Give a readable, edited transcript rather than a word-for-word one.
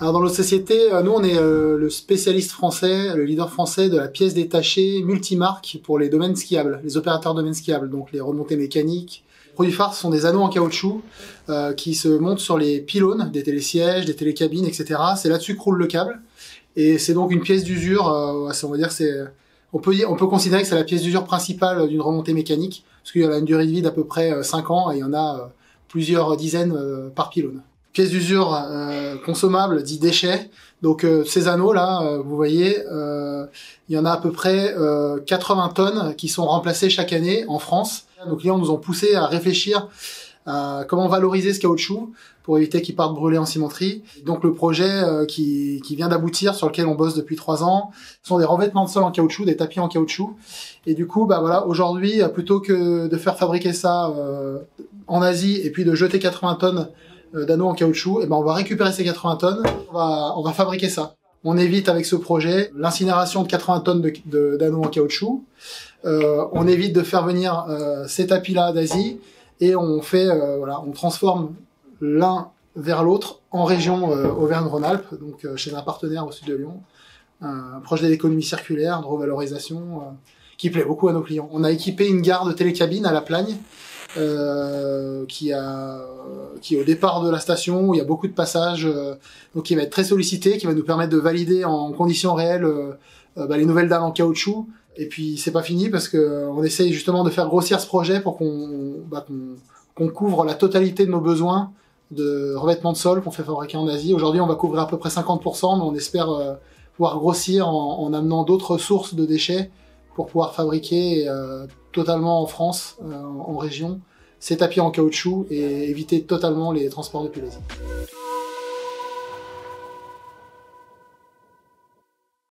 Alors dans notre société, nous on est le spécialiste français, le leader français de la pièce détachée multimarque pour les domaines skiables, les opérateurs de domaines skiables, donc les remontées mécaniques. Les produits phares sont des anneaux en caoutchouc qui se montent sur les pylônes des télésièges, des télécabines, etc. C'est là-dessus que roule le câble. Et c'est donc une pièce d'usure, on va dire on peut considérer que c'est la pièce d'usure principale d'une remontée mécanique, parce qu'il y a une durée de vie d'à peu près 5 ans et il y en a plusieurs dizaines par pylône. Pièces d'usure consommables, dit déchets. Donc ces anneaux là, vous voyez, il y en a à peu près 80 tonnes qui sont remplacées chaque année en France. Nos clients nous ont poussé à réfléchir à comment valoriser ce caoutchouc pour éviter qu'il parte brûler en cimenterie. Donc le projet qui vient d'aboutir, sur lequel on bosse depuis 3 ans, sont des revêtements de sol en caoutchouc, des tapis en caoutchouc. Et du coup, voilà, aujourd'hui, plutôt que de faire fabriquer ça en Asie et puis de jeter 80 tonnes d'anneaux en caoutchouc, on va récupérer ces 80 tonnes, on va fabriquer ça. On évite avec ce projet l'incinération de 80 tonnes d'anneaux en caoutchouc. On évite de faire venir ces tapis-là d'Asie et on transforme l'un vers l'autre en région Auvergne-Rhône-Alpes, donc chez un partenaire au sud de Lyon, un projet d'économie circulaire, de revalorisation qui plaît beaucoup à nos clients. On a équipé une gare de télécabine à La Plagne, qui est au départ de la station où il y a beaucoup de passages, donc qui va être très sollicité, qui va nous permettre de valider en conditions réelles les nouvelles dalles en caoutchouc. Et puis c'est pas fini parce que on essaye justement de faire grossir ce projet pour qu'on couvre la totalité de nos besoins de revêtement de sol qu'on fait fabriquer en Asie. Aujourd'hui, on va couvrir à peu près 50%, mais on espère pouvoir grossir en amenant d'autres sources de déchets pour pouvoir fabriquer totalement en France, en région, ces tapis en caoutchouc et éviter totalement les transports depuis l'Asie.